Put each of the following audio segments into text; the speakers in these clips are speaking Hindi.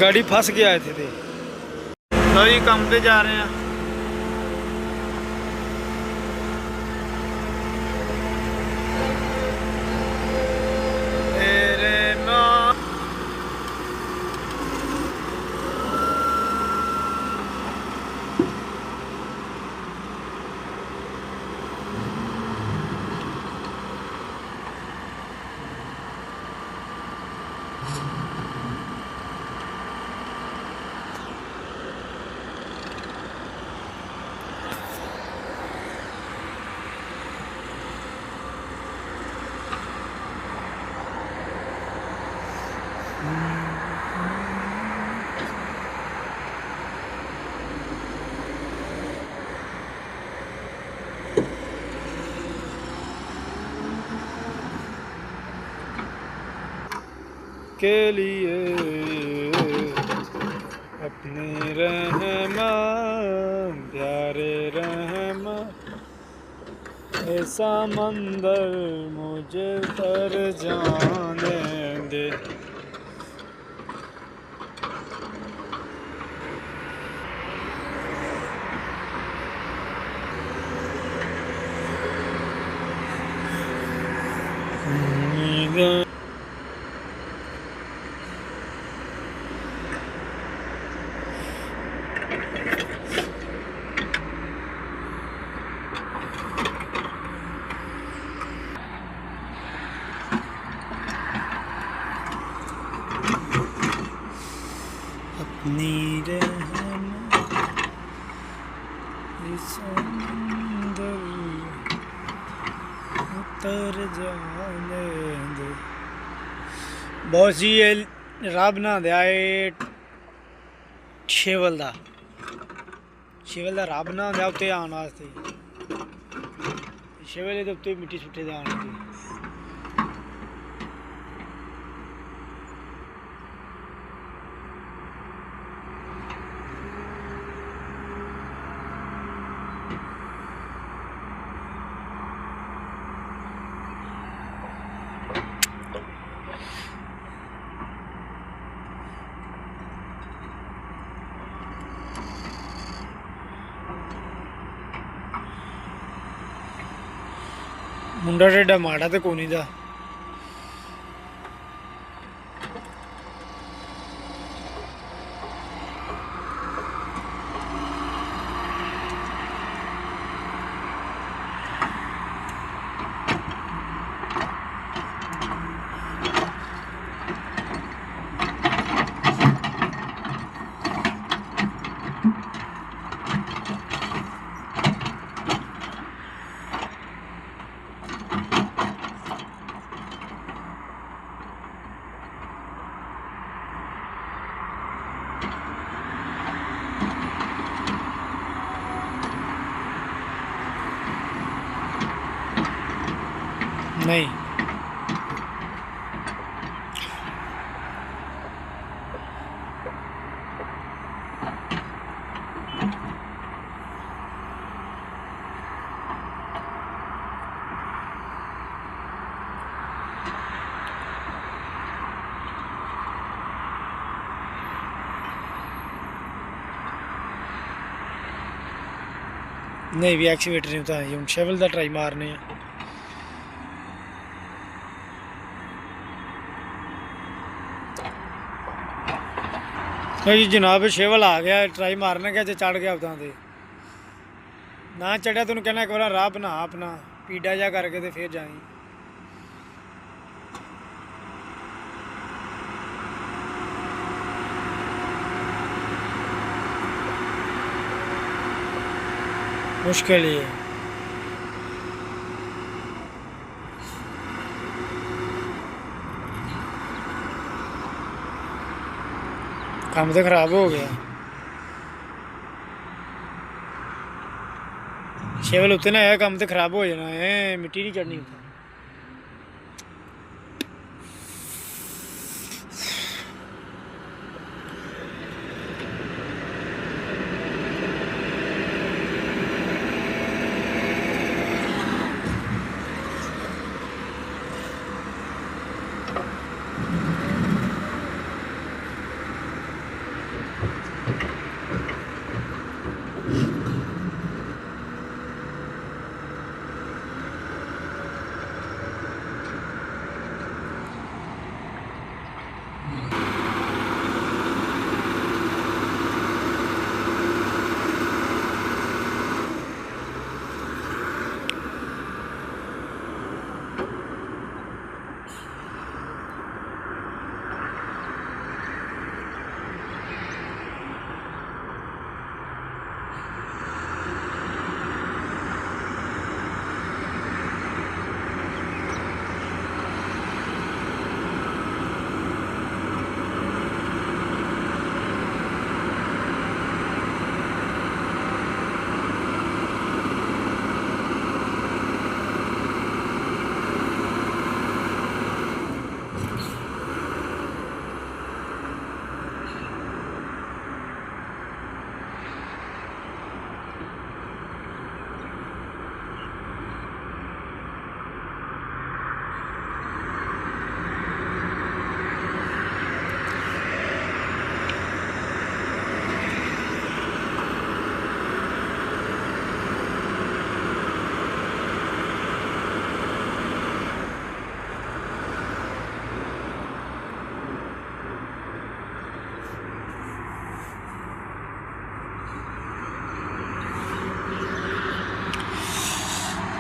गाड़ी फंस के आए थे। लो जी काम पे जा रहे हैं। के लिए अपने रहमान प्यारे रहमान ऐसा मंदिर मुझे तर जाने दे। अपनी उतर जाने दे। बहुत सी रब ना दिया शेवल का रब ना दिया उत्ते आने वास्ते। शेवल के उत्ते मिट्टी सुट्टे दे आने की। मुंडा टेढ़ा माड़ा तो कोनी दा। नहीं नहीं भी एक्सीवेटर नहीं होता है। हम शेवल का ट्राई मारने हैं। जनाब शेवल आ गया ट्राई मारने गया जो चढ़ गया उदा ना चढ़िया तेन कहना एक बार राह बना अपना पीडा जा करके तो फिर जाई। मुश्किल ही है। काम तो खराब हो गया। शेवल उत्ते ना आया काम तो खराब हो जाना है। मिट्टी नहीं चढ़नी उत्ते।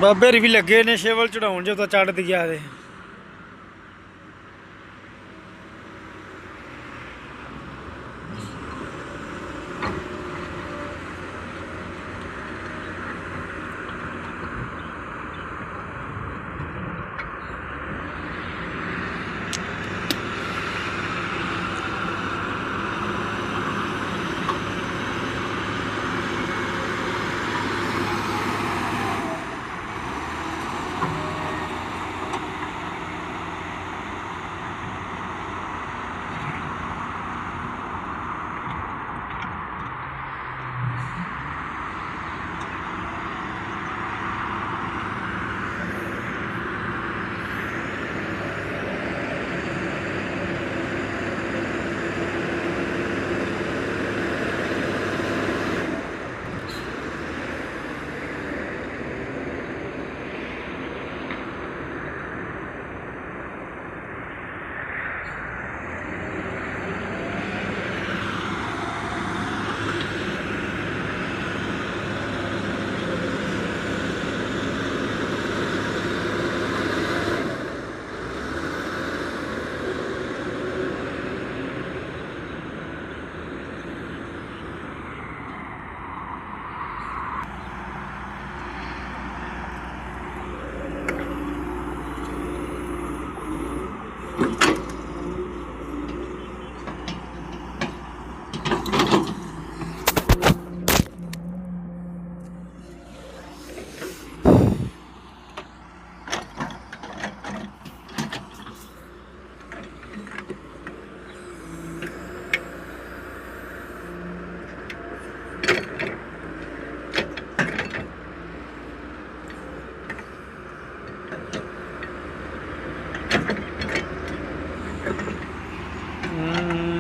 ਬਾਬੇ ਰੀ ਵੀ ਲੱਗੇ ਨੇ ਸ਼ੇਵਲ ਚੜਾਉਣ ਜਦੋਂ ਚੜ੍ਹਦੀ ਗਿਆ ਤੇ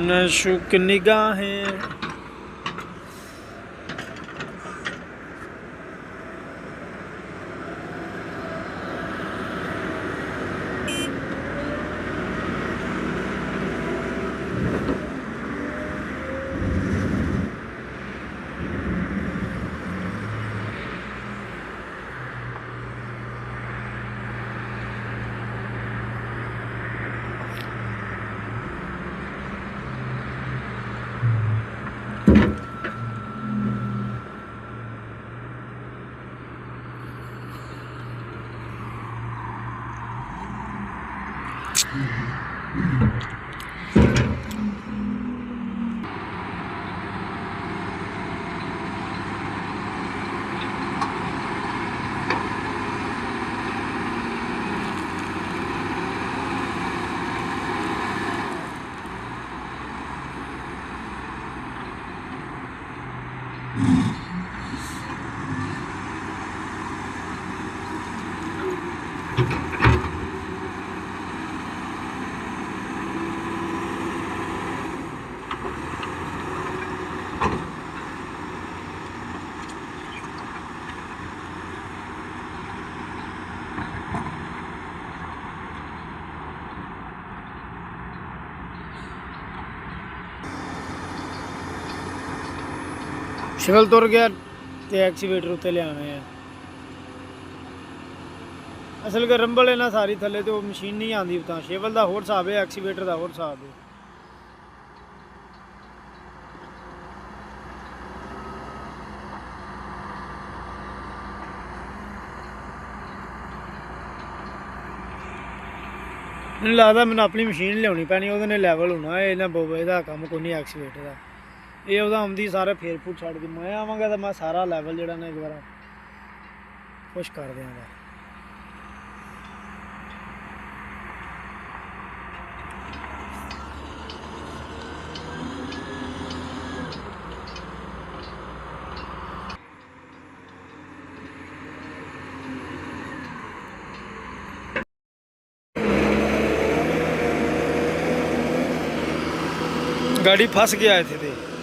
नशुक निगाहें शिवल तुर गया तो एक्सीवेटर उत्ते ले आने हैं। असल के रंबल है ना सारी थले तो मशीन नहीं आती उतना शिवल का होर हिसाब है एक्सीवेटर का होर हिसाब है। मैंने लगता मैंने अपनी मशीन लियानी पैनी वो लैवल होना यदा कम कोई नहीं एक्सीवेटर का ये आँदी सारे फेर फूट छड़ के मैं आवागा तो मैं सारा लैवल जोड़ा ना एक बार खुश कर देंगे। गाड़ी फंस गया थे।